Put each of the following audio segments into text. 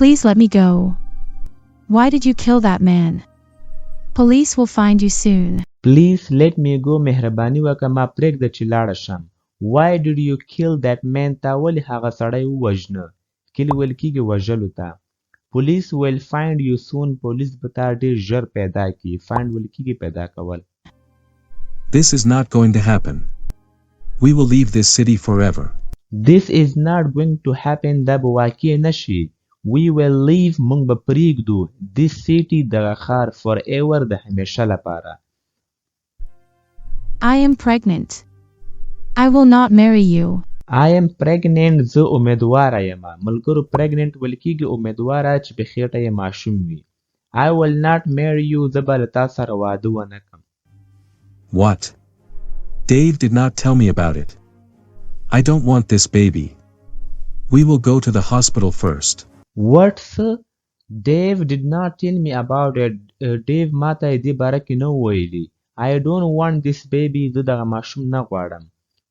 Please let me go. Why did you kill that man? Police will find you soon. Please let me go. مهرباني وکړه ما پرېږده چې لاړه شم. Why did you kill that man? تا ولې هغه سړی ووژنه؟ کلي ویل کېږي وژلو ته. Police will find you soon. پولیس به تا ډېر ژر پیدا کړي. Find ویل کېږي پیدا کول. This is not going to happen. We will leave this city forever. This is not going to happen. دا به واقع نشي. We will leave. مونږ به پرېږدو. This city دغه ښار forever د همیشه لپاره. I am pregnant. I will not marry you. I am pregnant. زه امیدواره یم. ملګرو pregnant ویل کېږي امیدواره چې په خېټه یې ماشوم وي. I will not marry you. زه به له تا سره واده ونه کړم. What? Dave did not tell me about it. I don't want this baby. We will go to the hospital first. What, sir? Dave did not tell me about it. Dave ما ته دې باره کې نه ویلي. I don't want this baby. زه دغه ماشوم نه غواړم.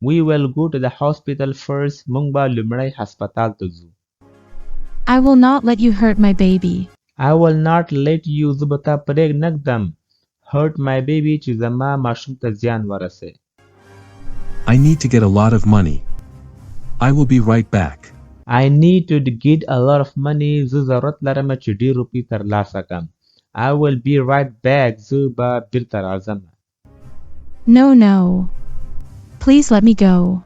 We will go to the hospital first. مونږ به لومړی هسپتال ته ځو. I will not let you hurt my baby. I will not let you. زه به تا پرېږدم. Hurt my baby چې زما ماشوم ته زیان ورسوي. I need to get a lot of money. I will be right back. I need to get a lot of money. زه ضرورت لرم چې ډېر روپۍ ترلاسه کړم. I will be right back. زه به بیرته راځم. No, no. Please let me go.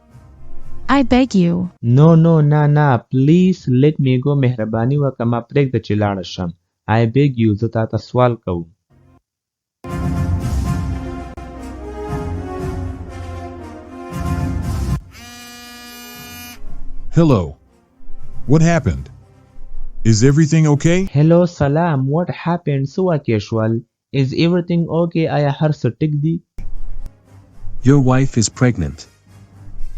I beg you. No, نه. Please let me go. مهرباني وکړه ما پرېږده چې لاړه شم. I beg you. زه تا ته سوال کوم. Hello. What happened? Is everything okay? Hello, salam. What happened? So casual. Is everything okay? آیا هر څه ټیک دي؟ Your wife is pregnant.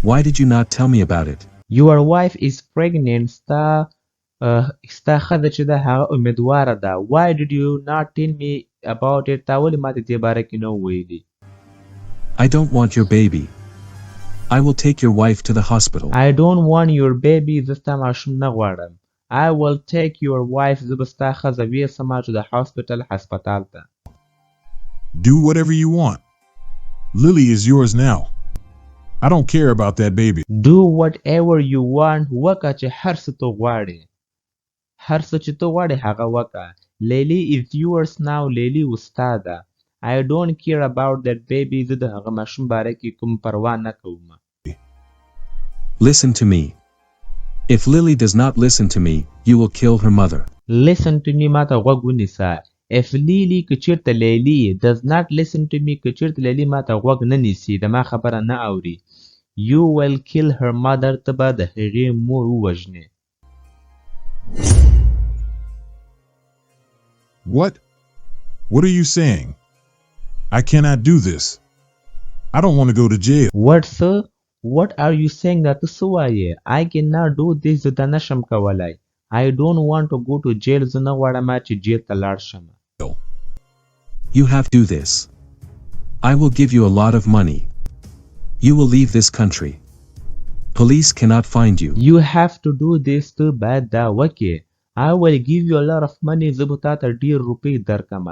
Why did you not tell me about it? Your wife is pregnant. ستا ښځه چې ده هغه امیدواره ده. Why did you not tell me about it? تا ولې ما ته دې باره کې نه ویلي؟ I don't want your baby. I will take your wife to the hospital. I don't want your baby. زه ستا ماشوم نه غواړم. I will take your wife. زه به ستا ښځه ویسم to the hospital هسپتال ته. Do whatever you want. Lily is yours now. I don't care about that baby. Do whatever you want. وکړه چې هر څه ته غواړې. هر څه چې ته غواړې هغه وکړه. Lily is yours now. Lily ستا ده. I don't care about that baby. زه د هغه ماشوم باره کې کوم پروا نه کوم. Listen to me. If Lily does not listen to me, you will kill her mother. Listen to me. ما ته غوږ ونیسه. If Lily که چېرته لیلی does not listen to me که چېرته لیلی ما ته غوږ نه نیسي د ما خبره نه اوري. You will kill her mother. ته به د هغې مور ووژنې. What? What are you saying? I cannot do this. I don't want to go to jail. What, sir? What are you saying that څه وایې؟ I cannot do this. زه دا نشم کولی. I don't want to go to jail. زه نه غواړم چې جیل ته لاړ شم. You have to do this. I will give you a lot of money. You will leave this country. Police cannot find you. You have to do this. ته باید دا وکې. I will give you a lot of money. زه به تا ته ډېر روپۍ درکړم.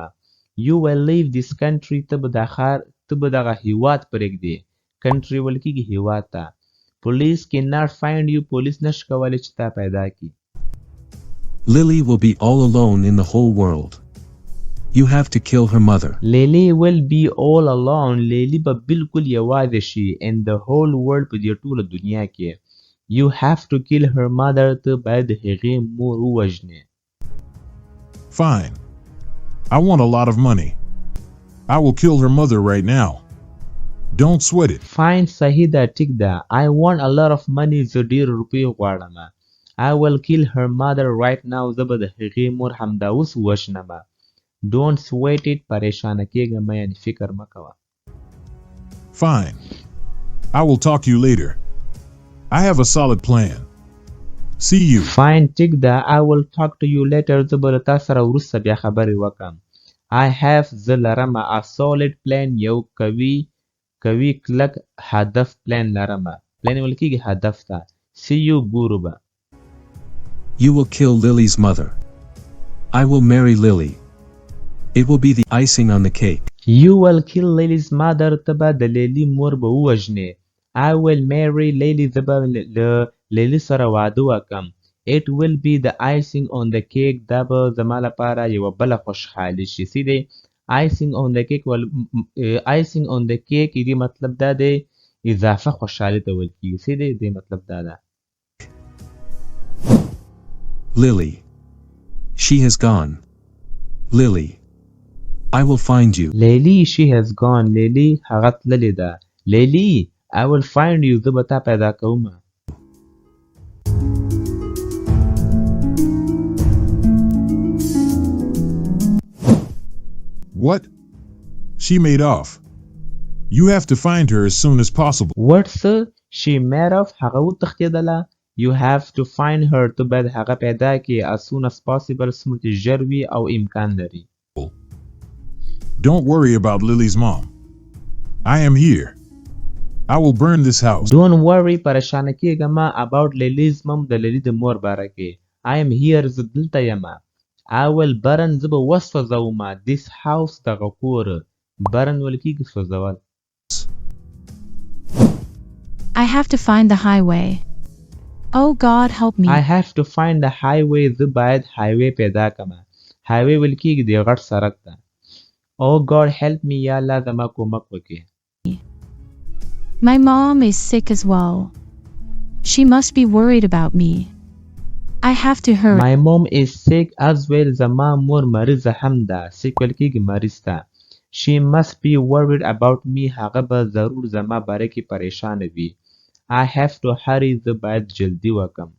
You will leave this country. ته به دغه هیواد پرېږدې. country ویل کېږي هیواد ته. Police cannot find you. پولیس نشي کولی چې تا پیدا کړي. Lily will be all alone in the whole world. You have to kill her mother. Lily will be all alone. Lily به بالکل یوازې شي in the whole world په دې ټوله دنیا کې. You have to kill her mother. ته باید د هغې مور ووژنې. Fine. I want a lot of money. I will kill her mother right now. Don't sweat it. Fine. صحیح ده. ټیک ده. I want a lot of money. زه ډېر روپۍ غواړم. I will kill her mother right now. زه به د هغې مور همدا اوس وژنم. Don't sweat it. پریشانه کېږه مه یعنې فکر مه کوه. Fine. I will talk to you later. I have a solid plan. See you. Fine. ټیک ده. I will talk to you later. زه به له تا سره وروسته بیا خبرې وکړم. I have زه لرم a solid plan. یو قوي کلک هدف plan لرم. plan ویل کېږي هدف ته. See you ګورو به. You will kill Lily's mother. I will marry Lily. It will be the icing on the cake. You will kill Lily's mother. ته به د لیلی مور به ووژنې. I will marry Lily. زه به له لیلی سره واده وکم. It will be the icing on the cake. دا به زما لپاره یوه بله خوشحالي شي. سی دی icing on the cake icing on the cake دې مطلب دا دی اضافه خوشحالي ته ویل کېږي. سی دی دې مطلب دا ده. Lily. She has gone. Lily. I will find you. Lily, she has gone. Lily هغه تللې ده. Lily, I will find you. زه به تا پیدا کوم. What? She made off. You have to find her as soon as possible. What, sir? She made off. هغه وتښتېدله. You have to find her. ته باید هغه پیدا کړې as soon as possible. څومره چې ژر وي او امکان لري. Don't worry about Lily's mom. I am here. I will burn this house. Don't worry. پریشانه کېږه مه about Lily's mom. د لیلی د مور باره کې. I am here. زه دلته یم. I will burn. زه به وسوځوم this house. دغه کور. burn ویل کېږي سوځول. I have to find the highway. Oh God, help me. I have to find the highway. زه باید highway پیدا کړم. highway ویل کېږي د غټ سړک ته. Oh God, help me. یا الله زما کومک وکړي. My mom is sick as well. She must be worried about me. I have to hurry. My mom is sick as well. زما مور مریضه هم ده. sick ویل کېږي مریض ته. She must be worried about me. هغه به ضرور زما باره کې پریشانه وي. I have to hurry. زه باید جلدی وکم.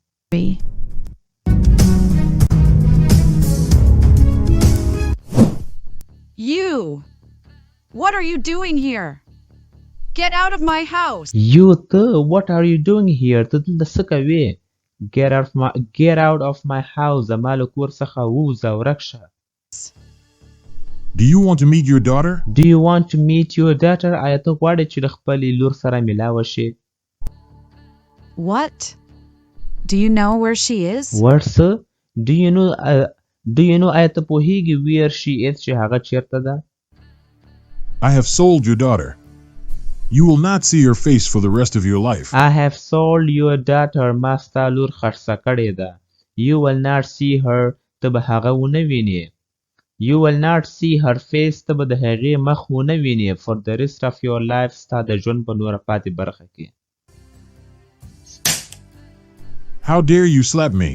You! What are you doing here? Get out of my house! You, what are you doing here? ته دلته څه کوې؟ Get out of my house. زما له کور څخه ووځه ورک شه. Do you want to meet your daughter? Do you want to meet your daughter? آیا ته غواړې چې د خپلې لور سره ملاوه شې؟ What? Do you know where she is? What, sir? Do you know آیا ته پوهېږې where she is چې هغه چېرته ده؟ I have sold your daughter. You will not see her face for the rest of your life. I have sold your daughter. ما ستا لور خرڅه کړې ده. You will not see her. ته به هغه ونه وینې. You will not see her face. ته به د هغې مخ ونه وینې for the rest of your life. ستا د ژوند په نوره پاتې برخه کې. How dare you slap me?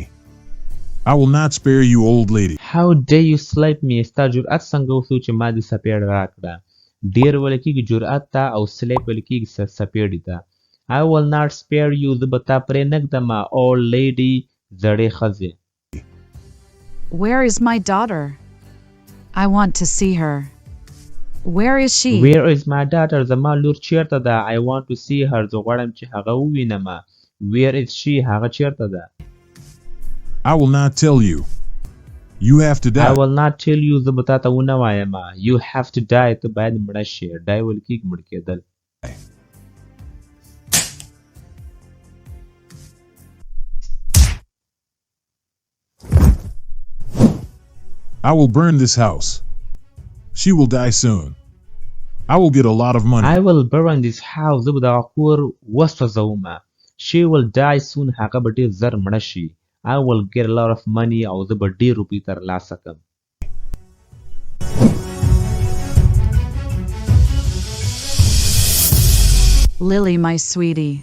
I will not spare you, old lady. How dare you slap me? ستا جرأت څنګه وسو چې ما دې سپېړ راکړه. ډېر ویل کېږي جرأت ته او slap ویل کېږي سپېړې ته. I will not spare you. زه به تا پرې نه ږدم old lady. زړې ښځې. Where is my daughter? I want to see her. Where is she? Where is my daughter? زما لور چېرته ده. I want to see her. زه غواړم چې هغه ووینم. Where is she? هغه چېرته ده. I will not tell you. You have to die. I will not tell you. زه به تا ته ونه وایم. You have to die. ته باید مړه شې. die ویل کېږي مړ کېدل. I will burn this house. She will die soon. I will get a lot of money. I will burn this house. زه به دغه کور وسوځوم. She will die soon. هغه به ډېر زر مړه شي. I will get a lot of money. او زه به ډېر روپۍ ترلاسه کړم. Lily, my sweetie.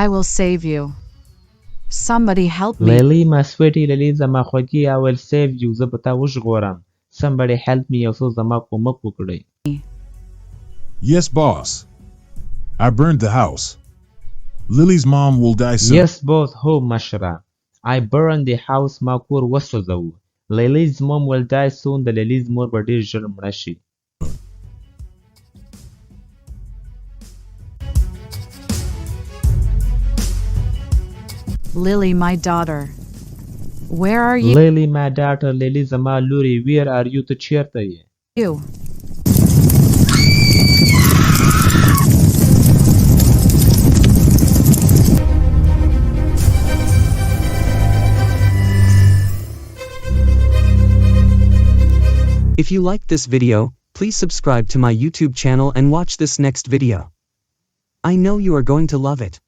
I will save you. Somebody help me. Lily, my sweetie. Lily زما خوږې. I will save you. زه به تا وژغورم. Somebody help me. یو څوک زما کومک وکړئ. Yes, boss. I burned the house. Lily's mom will die soon. Yes, boss. هو مشره. I burned the house. ما کور وسوځو. Lily's mom will die soon. د لیلیز مور به ډېر ژر مړه شي. Lily, my daughter. Where are you? Lily, my daughter. Lily زما لوري. Where are you? ته چېرته یې؟ You. If you liked this video, please subscribe to my YouTube channel and watch this next video. I know you are going to love it.